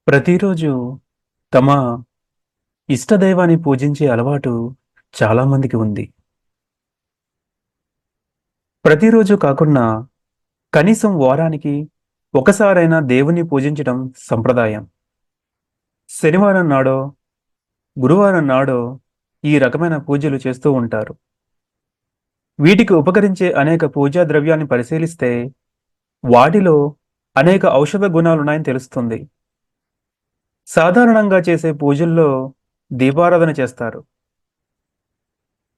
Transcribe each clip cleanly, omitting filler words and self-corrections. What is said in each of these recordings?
ప్రతిరోజు తమ ఇష్టదైవాన్ని పూజించే అలవాటు చాలా మందికి ఉంది. ప్రతిరోజు కాకున్నా కనీసం వారానికి ఒకసారైనా దేవుణ్ణి పూజించడం సంప్రదాయం. శనివారం నాడో, గురువారం నాడో ఈ రకమైన పూజలు చేస్తూ ఉంటారు. వీటికి ఉపకరించే అనేక పూజా ద్రవ్యాన్ని పరిశీలిస్తే వాటిలో అనేక ఔషధ గుణాలున్నాయని తెలుస్తుంది. సాధారణంగా చేసే పూజల్లో దీపారాధన చేస్తారు.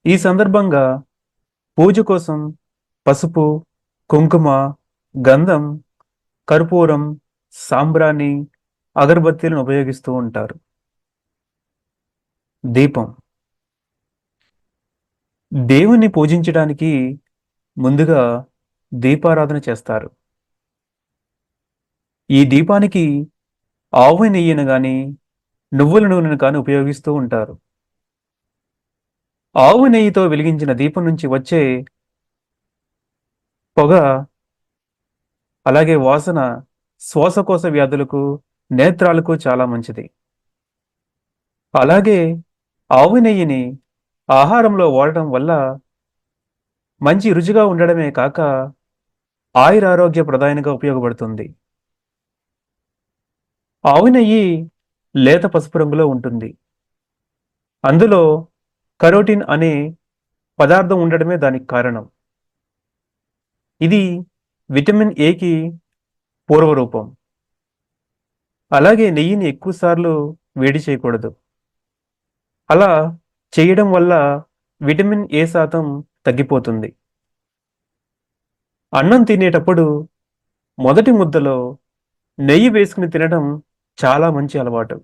ఈ సందర్భంగా పూజ కోసం పసుపు, కుంకుమ, గంధం, కర్పూరం, సాంబ్రాణి, అగరబత్తీలను ఉపయోగిస్తూ ఉంటారు. దీపం దేవుణ్ణి పూజించడానికి ముందుగా దీపారాధన చేస్తారు. ఈ దీపానికి ఆవు నెయ్యిని గాని, నువ్వుల నూనెను కానీ ఉపయోగిస్తూ ఉంటారు. ఆవు నెయ్యితో వెలిగించిన దీపం నుంచి వచ్చే పొగ, అలాగే వాసన శ్వాసకోశ వ్యాధులకు, నేత్రాలకు చాలా మంచిది. అలాగే ఆవు నెయ్యిని ఆహారంలో వాడటం వల్ల మంచి రుచిగా ఉండడమే కాక ఆయురారోగ్య ప్రదాయనిగా ఉపయోగపడుతుంది. ఆవు నెయ్యి లేత పసుపు రంగులో ఉంటుంది. అందులో కరోటిన్ అనే పదార్థం ఉండడమే దానికి కారణం. ఇది విటమిన్ ఏకి పూర్వరూపం. అలాగే నెయ్యిని ఎక్కువసార్లు వేడి చేయకూడదు. అలా చేయడం వల్ల విటమిన్ ఏ శాతం తగ్గిపోతుంది. అన్నం తినేటప్పుడు మొదటి ముద్దలో నెయ్యి వేసుకుని తినడం చాలా మంచి అలవాటు.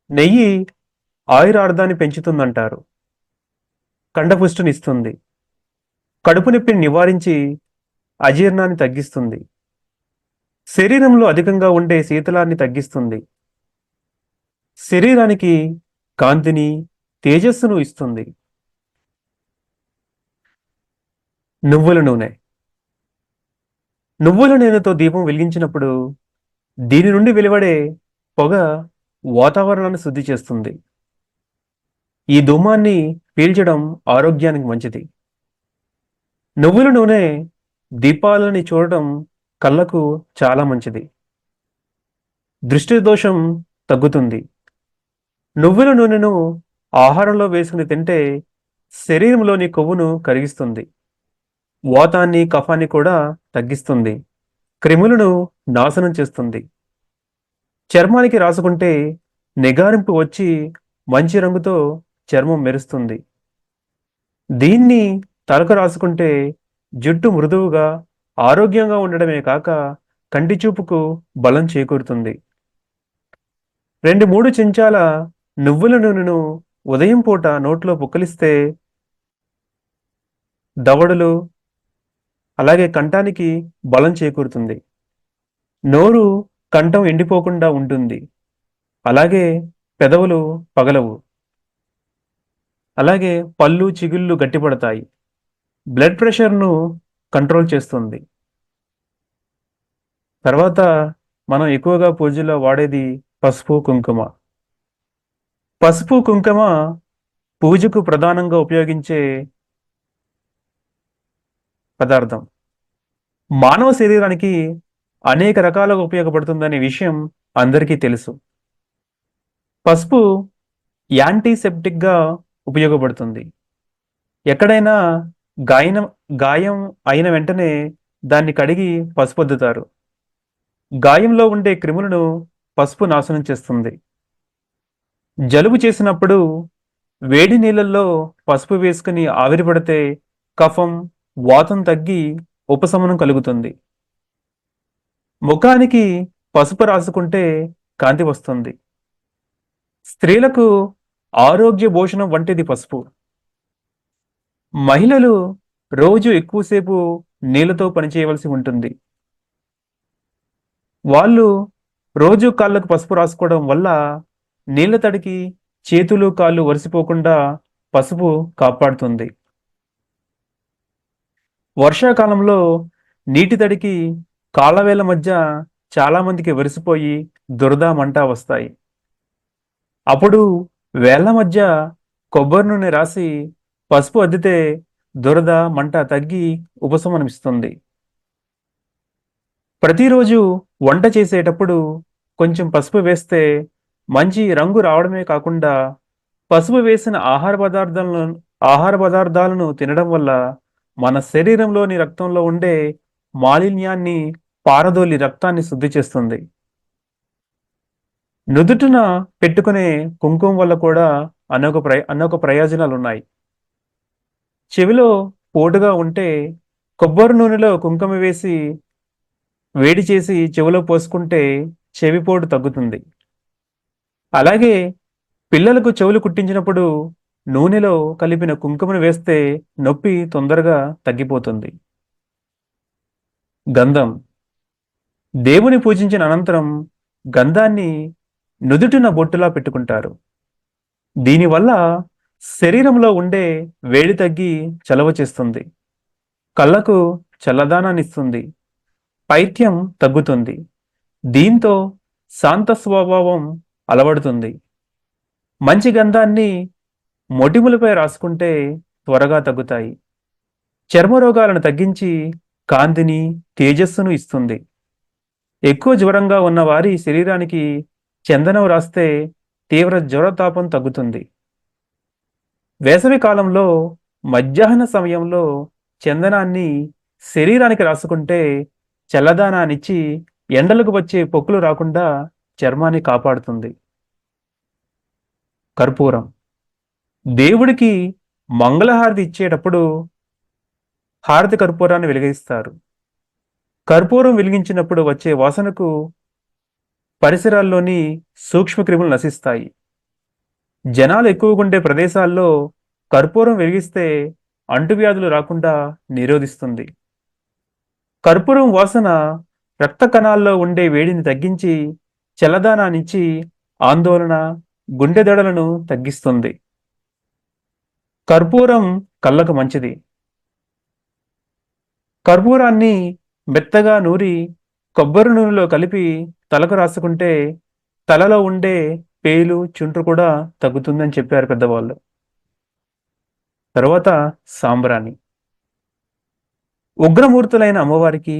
నెయ్యి ఆయురార్థాన్ని పెంచుతుందంటారు. కండపుష్టినిస్తుంది. కడుపు నొప్పిని నివారించి అజీర్ణాన్ని తగ్గిస్తుంది. శరీరంలో అధికంగా ఉండే శీతలాన్ని తగ్గిస్తుంది. శరీరానికి కాంతిని, తేజస్సును ఇస్తుంది. నువ్వుల నూనె. నువ్వుల నూనెతో దీపం వెలిగించినప్పుడు దీని నుండి వెలువడే పొగ వాతావరణాన్ని శుద్ధి చేస్తుంది. ఈ ధూమాన్ని పీల్చడం ఆరోగ్యానికి మంచిది. నువ్వుల నూనె దీపాలని చూడటం కళ్ళకు చాలా మంచిది. దృష్టి దోషం తగ్గుతుంది. నువ్వుల నూనెను ఆహారంలో వేసుకుని తింటే శరీరంలోని కొవ్వును కరిగిస్తుంది. వాతాన్ని, కఫాన్ని కూడా తగ్గిస్తుంది. క్రిములను నాశనం చేస్తుంది. చర్మానికి రాసుకుంటే నిగారింపు వచ్చి మంచి రంగుతో చర్మం మెరుస్తుంది. దీన్ని తలకు రాసుకుంటే జుట్టు మృదువుగా, ఆరోగ్యంగా ఉండడమే కాక కంటి చూపుకు బలం చేకూరుతుంది. 2-3 చెంచాల నువ్వుల నూనెను ఉదయం పూట నోట్లో పుక్కలిస్తే దవడలు, అలాగే కంఠానికి బలం చేకూరుతుంది. నోరు, కంఠం ఎండిపోకుండా ఉంటుంది. అలాగే పెదవులు పగలవు. అలాగే పళ్ళు, చిగుళ్ళు గట్టిపడతాయి. బ్లడ్ ప్రెషర్ను కంట్రోల్ చేస్తుంది. తర్వాత మనం ఎక్కువగా పూజలో వాడేది పసుపు, కుంకుమ. పసుపు, కుంకుమ పూజకు ప్రధానంగా ఉపయోగించే పదార్థం. మానవ శరీరానికి అనేక రకాలుగా ఉపయోగపడుతుందనే విషయం అందరికీ తెలుసు. పసుపు యాంటీసెప్టిక్గా ఉపయోగపడుతుంది. ఎక్కడైనా గాయం గాయం అయిన వెంటనే దాన్ని కడిగి పసుపొద్దుతారు. గాయంలో ఉండే క్రిములను పసుపు నాశనం చేస్తుంది. జలుబు చేసినప్పుడు వేడి నీళ్ళల్లో పసుపు వేసుకుని ఆవిరి పడితే కఫం, వాతం తగ్గి ఉపశమనం కలుగుతుంది. ముఖానికి పసుపు రాసుకుంటే కాంతి వస్తుంది. స్త్రీలకు ఆరోగ్య భోషణం వంటిది పసుపు. మహిళలు రోజు ఎక్కువసేపు నీళ్ళతో పనిచేయవలసి ఉంటుంది. వాళ్ళు రోజు కాళ్ళకు పసుపు రాసుకోవడం వల్ల నీళ్ళ తడికి చేతులు, కాళ్ళు వరిసిపోకుండా పసుపు కాపాడుతుంది. వర్షాకాలంలో నీటి తడికి కాళ్ళవేళ్ల మధ్య చాలామందికి వెరిసిపోయి దురద మంట వస్తాయి. అప్పుడు వేళ్ల మధ్య కొబ్బరి నూనె రాసి పసుపు అద్దితే దురద మంట తగ్గి ఉపశమనమిస్తుంది. ప్రతిరోజు వంట చేసేటప్పుడు కొంచెం పసుపు వేస్తే మంచి రంగు రావడమే కాకుండా పసుపు వేసిన ఆహార పదార్థాలను తినడం వల్ల మన శరీరంలోని రక్తంలో ఉండే మాలిన్యాన్ని పారదోలి రక్తాన్ని శుద్ధి చేస్తుంది. నుదుటిన పెట్టుకునే కుంకుమ వల్ల కూడా అనేక ప్రయోజనాలున్నాయి. చెవిలో పోటుగా ఉంటే కొబ్బరి నూనెలో కుంకుమ వేసి వేడి చేసి చెవిలో పోసుకుంటే చెవిపోటు తగ్గుతుంది. అలాగే పిల్లలకు చెవులు కుట్టించినప్పుడు నూనెలో కలిపిన కుంకుమను వేస్తే నొప్పి తొందరగా తగ్గిపోతుంది. గంధం. దేవుని పూజించిన అనంతరం గంధాన్ని నుదుటిన బొట్టులా పెట్టుకుంటారు. దీనివల్ల శరీరంలో ఉండే వేడి తగ్గి చలవ చేస్తుంది, కళ్ళకు చల్లదనాన్నిస్తుంది, పైత్యం తగ్గుతుంది. దీంతో శాంత స్వభావం అలవడుతుంది. మంచి గంధాన్ని మొటిములపై రాసుకుంటే త్వరగా తగ్గుతాయి. చర్మ రోగాలను తగ్గించి కాంతిని, తేజస్సును ఇస్తుంది. ఎక్కువ జ్వరంగా ఉన్న వారి శరీరానికి చందనం రాస్తే తీవ్ర జ్వరతాపం తగ్గుతుంది. వేసవి కాలంలో మధ్యాహ్న సమయంలో చందనాన్ని శరీరానికి రాసుకుంటే చల్లదనాన్నిచ్చి ఎండలకు వచ్చే పొక్కులు రాకుండా చర్మాన్ని కాపాడుతుంది. కర్పూరం. దేవుడికి మంగళహారతి ఇచ్చేటప్పుడు హారతి కర్పూరాన్ని వెలిగిస్తారు. కర్పూరం వెలిగించినప్పుడు వచ్చే వాసనకు పరిసరాల్లోని సూక్ష్మక్రిములు నశిస్తాయి. జనాలు ఎక్కువగా ఉండే ప్రదేశాల్లో కర్పూరం వెలిగిస్తే అంటువ్యాధులు రాకుండా నిరోధిస్తుంది. కర్పూరం వాసన రక్త కణాల్లో ఉండే వేడిని తగ్గించి చల్లదనాన్నిచ్చి ఆందోళన, గుండె దడలను తగ్గిస్తుంది. కర్పూరం కళ్ళకు మంచిది. కర్పూరాన్ని మెత్తగా నూరి కొబ్బరి నూనెలో కలిపి తలకు రాసుకుంటే తలలో ఉండే పేలు, చుండ్రు కూడా తగ్గుతుందని చెప్పారు పెద్దవాళ్ళు. తర్వాత సాంబ్రాణి. ఉగ్రమూర్తులైన అమ్మవారికి,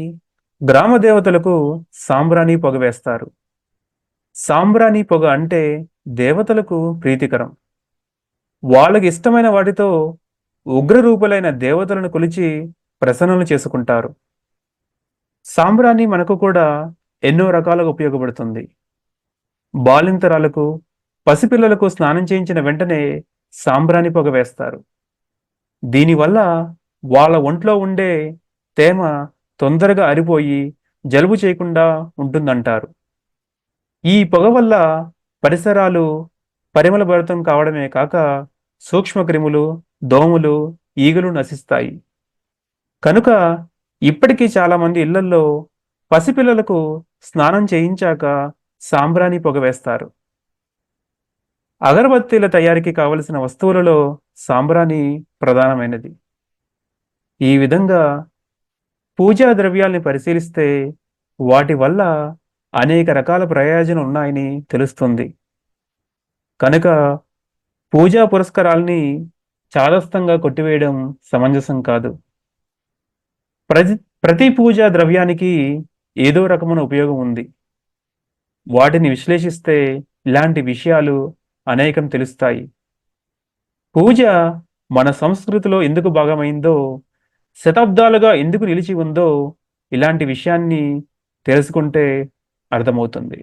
గ్రామ దేవతలకు సాంబ్రాణి పొగ వేస్తారు. సాంబ్రాణి పొగ అంటే దేవతలకు ప్రీతికరం. వాళ్ళకి ఇష్టమైన వాటితో ఉగ్రరూపులైన దేవతలను కొలిచి ప్రసన్నులు చేసుకుంటారు. సాంబ్రాణి మనకు కూడా ఎన్నో రకాలుగా ఉపయోగపడుతుంది. బాలింతరాలకు, పసిపిల్లలకు స్నానం చేయించిన వెంటనే సాంబ్రాణి పొగ వేస్తారు. దీనివల్ల వాళ్ళ ఒంట్లో ఉండే తేమ తొందరగా ఆరిపోయి జలుబు చేయకుండా ఉంటుందంటారు. ఈ పొగ వల్ల పరిసరాలు పరిమళభరితం కావడమే కాక సూక్ష్మక్రిములు, దోమలు, ఈగలు నశిస్తాయి. కనుక ఇప్పటికీ చాలామంది ఇళ్లల్లో పసిపిల్లలకు స్నానం చేయించాక సాంబ్రాణి పొగ వేస్తారు. అగరబత్తీల తయారీకి కావలసిన వస్తువులలో సాంబ్రాణి ప్రధానమైనది. ఈ విధంగా పూజా ద్రవ్యాల్ని పరిశీలిస్తే వాటి వల్ల అనేక రకాల ప్రయోజనాలు ఉన్నాయని తెలుస్తుంది. కనుక పూజా పురస్కారాల్ని చాదస్తంగా కొట్టివేయడం సమంజసం కాదు. ప్రతి పూజా ద్రవ్యానికి ఏదో రకమైన ఉపయోగం ఉంది. వాటిని విశ్లేషిస్తే ఇలాంటి విషయాలు అనేకం తెలుస్తాయి. పూజ మన సంస్కృతిలో ఎందుకు భాగమైందో, శతాబ్దాలుగా ఎందుకు నిలిచి ఉందో ఇలాంటి విషయాన్ని తెలుసుకుంటే అర్థమవుతుంది.